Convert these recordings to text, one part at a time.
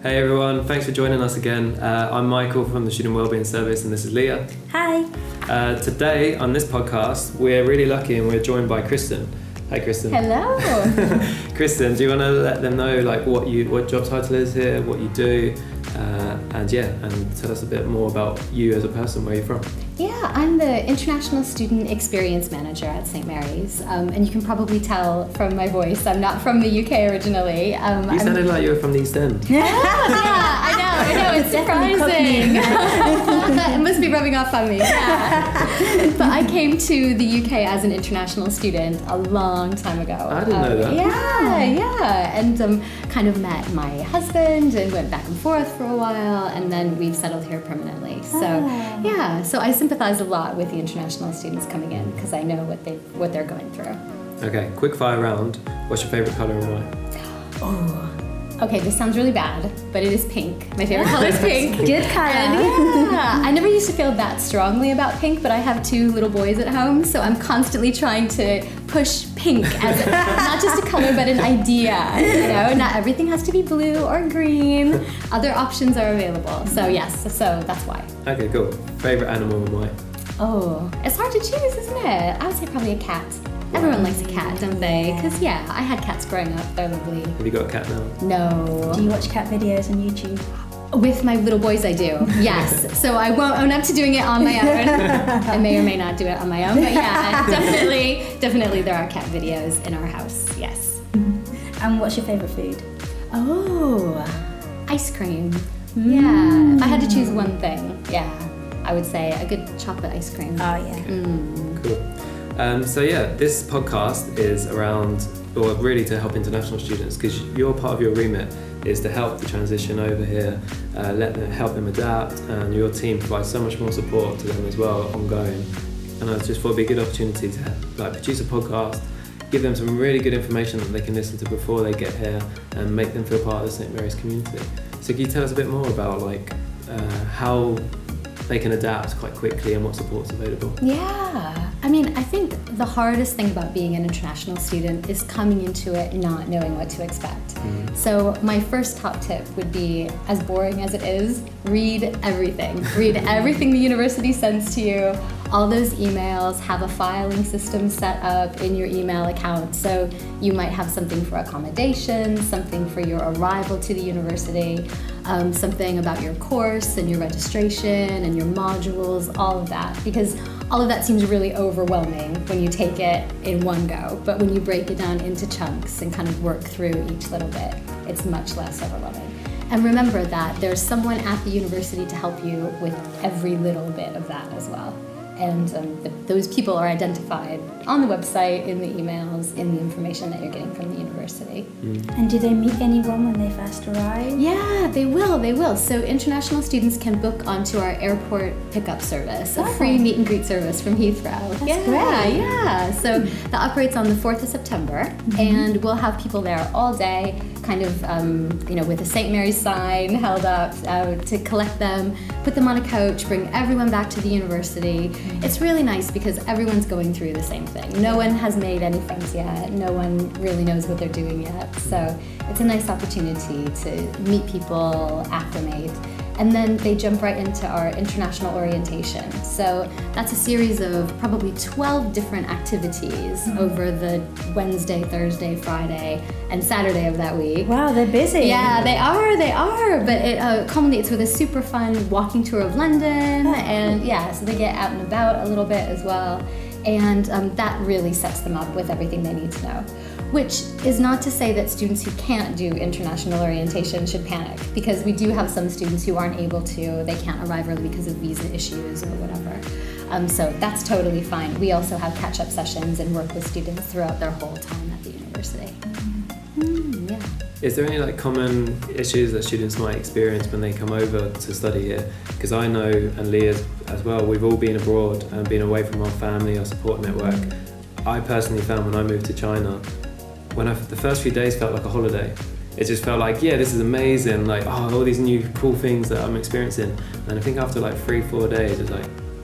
Hey everyone, thanks for joining us again. I'm Michael from the Student Wellbeing Service and this is Leah. Hi. Today on this podcast we're really lucky and we're joined by Kristen. Hi Kristen. Hello. Kristen, do you want to let them know like what job title is here, what you do, and tell us a bit more about you as a person, where you're from? Yeah, I'm the International Student Experience Manager at St. Mary's, and you can probably tell from my voice I'm not from the UK originally. You sounded like you were from the East End. Yeah, I know, it's surprising. It must be rubbing off on me. Yeah. But I came to the UK as an international student a long time ago. I didn't know that. Yeah, and kind of met my husband and went back and forth for a while, and then we've settled here permanently. So I sympathize a lot with the international students coming in because I know what they're going through. Okay, quick fire round. What's your favourite colour and why? Oh, okay, this sounds really bad, but it is pink. My favorite color is pink. Good color. And yeah, I never used to feel that strongly about pink, but I have 2 little boys at home, so I'm constantly trying to push pink as not just a color, but an idea. You know, not everything has to be blue or green. Other options are available. So yes, so that's why. Okay, cool. Favourite animal and why? Oh, it's hard to choose, isn't it? I would say probably a cat. Everyone likes a cat, don't they? Because yeah, I had cats growing up. They're lovely. Have you got a cat now? No. Do you watch cat videos on YouTube? With my little boys, I do. Yes. So I won't own up to doing it on my own. I may or may not do it on my own, but yeah, definitely there are cat videos in our house. Yes. And what's your favorite food? Oh, ice cream. Yeah. If I had to choose one thing, yeah, I would say a good chocolate ice cream. Oh yeah. Cool. This podcast is around, or really to help international students, because your part of your remit is to help the transition over here, help them adapt, and your team provides so much more support to them as well, ongoing. And I just thought it'd be a good opportunity to produce a podcast, give them some really good information that they can listen to before they get here, and make them feel part of the St. Mary's community. So can you tell us a bit more about how they can adapt quite quickly and what support's available? Yeah. I mean, I think the hardest thing about being an international student is coming into it not knowing what to expect. So my first top tip would be, as boring as it is, read everything. Read everything the university sends to you, all those emails, have a filing system set up in your email account. So you might have something for accommodation, something for your arrival to the university, something about your course and your registration and your modules, all of that. Because all of that seems really overwhelming when you take it in one go, but when you break it down into chunks and kind of work through each little bit, it's much less overwhelming. And remember that there's someone at the university to help you with every little bit of that as well. And those people are identified on the website, in the emails, in the information that you're getting from the university. And do they meet anyone when they first arrive? Yeah, they will. So international students can book onto our airport pickup service, a free meet and greet service from Heathrow. That's great. Yeah. So that operates on the 4th of September, and we'll have people there all day, kind of, with a St. Mary's sign held up to collect them, put them on a coach, bring everyone back to the university. It's really nice because everyone's going through the same thing. No one has made any friends yet. No one really knows what they're doing yet. So it's a nice opportunity to meet people, acclimate, and then they jump right into our international orientation. So that's a series of probably 12 different activities over the Wednesday, Thursday, Friday, and Saturday of that week. Wow, they're busy. Yeah, they are. But it culminates with a super fun walking tour of London, and so they get out and about a little bit as well. And that really sets them up with everything they need to know. Which is not to say that students who can't do international orientation should panic, because we do have some students who aren't able to, they can't arrive early because of visa issues or whatever. So that's totally fine. We also have catch-up sessions and work with students throughout their whole time at the university. Yeah. Is there any common issues that students might experience when they come over to study here? Because I know, and Leah as well, we've all been abroad and been away from our family, our support network. I personally found when I moved to China, the first few days felt like a holiday. It just felt like, this is amazing, all these new cool things that I'm experiencing. And I think after 3-4 days, it's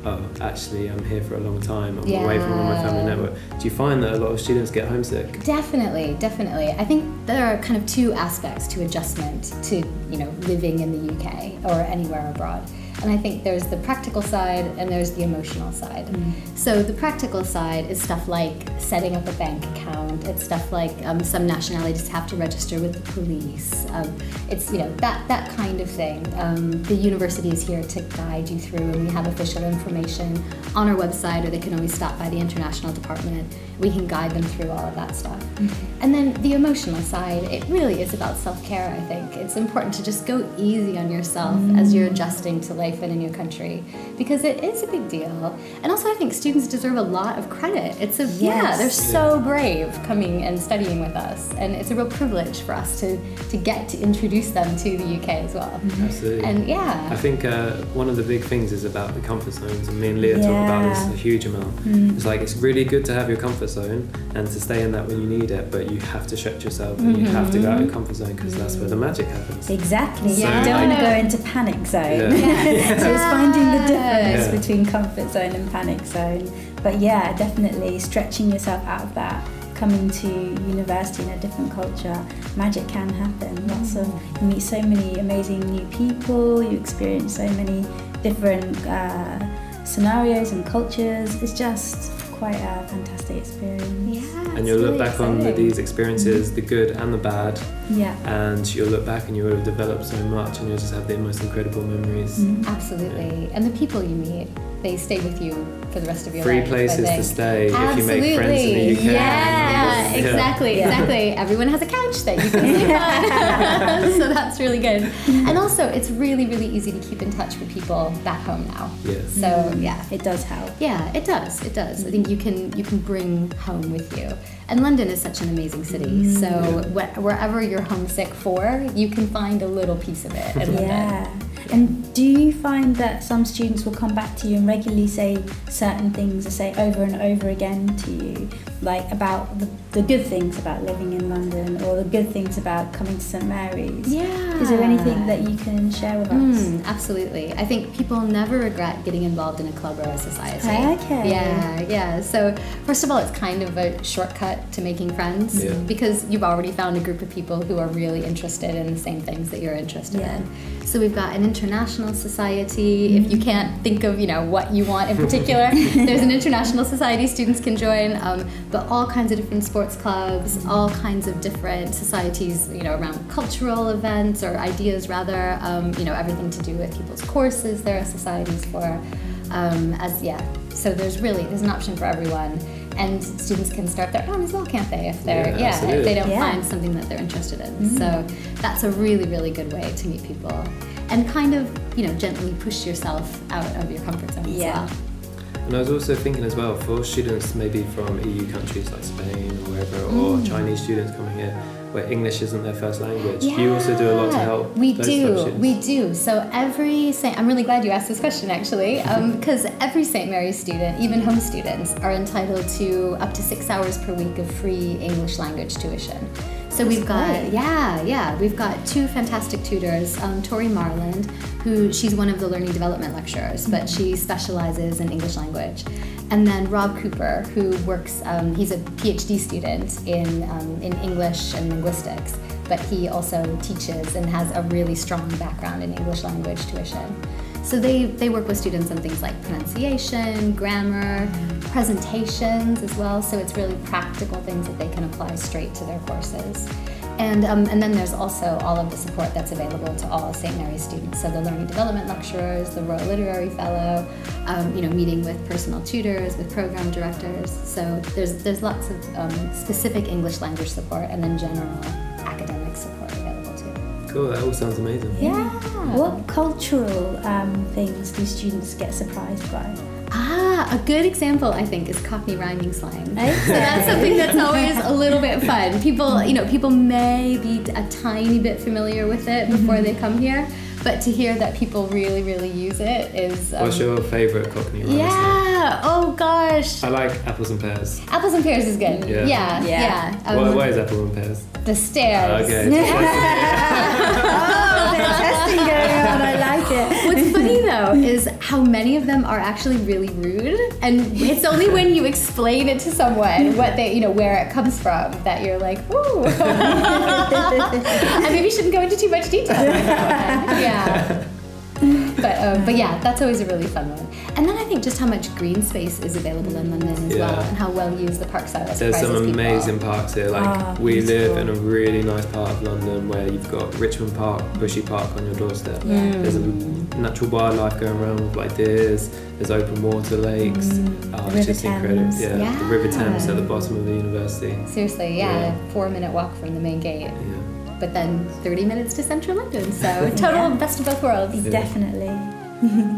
oh, actually I'm here for a long time, I'm away from all my family network. Do you find that a lot of students get homesick? Definitely. I think there are kind of two aspects to adjustment to, living in the UK or anywhere abroad. And I think there's the practical side and there's the emotional side. So the practical side is stuff like setting up a bank account. It's stuff like some nationalities have to register with the police. It's that kind of thing. The university is here to guide you through, and we have official information on our website, or they can always stop by the international department. We can guide them through all of that stuff. And then the emotional side, it really is about self-care, I think. It's important to just go easy on yourself as you're adjusting to life in a new country, because it is a big deal. And also I think students deserve a lot of credit. They're so brave coming and studying with us, and it's a real privilege for us to get to introduce them to the UK as well. Absolutely. And I think one of the big things is about the comfort zones, and me and Leah talk about this a huge amount. It's like, it's really good to have your comfort zone and to stay in that when you need it, but you have to stretch yourself and you have to go out of your comfort zone, because that's where the magic happens. Exactly. So, you don't want to go into panic zone. So it's finding the difference between comfort zone and panic zone. But yeah, definitely stretching yourself out of that. Coming to university in a different culture, magic can happen. You meet so many amazing new people, you experience so many different scenarios and cultures. It's just quite a fantastic experience. Yeah, and you'll look back on these experiences, the good and the bad, and you'll look back and you will have developed so much, and you'll just have the most incredible memories. Absolutely. And the people you meet, they stay with you for the rest of your Free life. places to stay if you make friends in the UK. Yeah, exactly. Everyone has a couch that you can sleep on. So that's really good. And also, it's really, really easy to keep in touch with people back home now. Yes. So it does help. Yeah, it does. I think you can bring home with you. And London is such an amazing city. So wherever you're homesick for, you can find a little piece of it in London. And do you find that some students will come back to you and regularly say certain things, or say over and over again to you, like about the good things about living in London, or the good things about coming to St Mary's? Yeah. Is there anything that you can share with us? Absolutely. I think people never regret getting involved in a club or a society. Okay. Yeah. So first of all, it's kind of a shortcut to making friends, because you've already found a group of people who are really interested in the same things that you're interested in. So we've got an international society. If you can't think of what you want in particular, there's an international society students can join, but all kinds of different sports clubs, all kinds of different societies, around cultural events or ideas rather, everything to do with people's courses there are societies for, so there's an option for everyone. And students can start their own as well, can't they? If they're if they don't find something that they're interested in. So that's a really, really good way to meet people, and kind of gently push yourself out of your comfort zone as well. And I was also thinking as well, for students maybe from EU countries like Spain or wherever, or Chinese students coming here where English isn't their first language, you also do a lot to help we those type of students. We do. So I'm really glad you asked this question actually, because every St. Mary's student, even home students, are entitled to up to 6 hours per week of free English language tuition. So we've got we've got two fantastic tutors, Tori Marland, she's one of the learning development lecturers, but she specializes in English language. And then Rob Cooper, who works, he's a PhD student in English and linguistics, but he also teaches and has a really strong background in English language tuition. So they work with students on things like pronunciation, grammar, presentations as well. So it's really practical things that they can apply straight to their courses. And then there's also all of the support that's available to all St. Mary's students. So the Learning Development Lecturers, the Royal Literary Fellow, meeting with personal tutors, with program directors. So there's lots of specific English language support, and then general academic support available too. Cool, that all sounds amazing. Yeah. What cultural things do students get surprised by? A good example, I think, is Cockney rhyming slang. So that's something that's always a little bit fun. People may be a tiny bit familiar with it before they come here, but to hear that people really, really use it is... What's your favourite Cockney rhyming slang? Oh gosh. I like apples and pears. Apples and pears is good. Yeah. Why is apple and pears? The stairs. Okay. Oh, there's testing going on. I like it. What's funny though though is how many of them are actually really rude, and it's only when you explain it to someone what they, where it comes from, that you're like, ooh. I maybe shouldn't go into too much detail. Yeah. But yeah, that's always a really fun one. And then I think just how much green space is available in London as well, and how well used the parks are. There's some amazing parks here. We live in a really nice part of London where you've got Richmond Park, Bushy Park on your doorstep. There's a natural wildlife going around with like deers. There's open water lakes. It's just incredible. Yeah, the River Thames at the bottom of the university. Seriously, 4-minute walk from the main gate. But then 30 minutes to central London, so total best of both worlds. Definitely.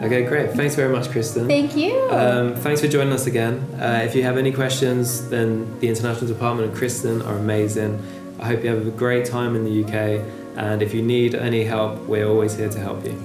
Okay, great. Thanks very much, Kristen. Thank you. Thanks for joining us again. If you have any questions, then the International Department and Kristen are amazing. I hope you have a great time in the UK, and if you need any help, we're always here to help you.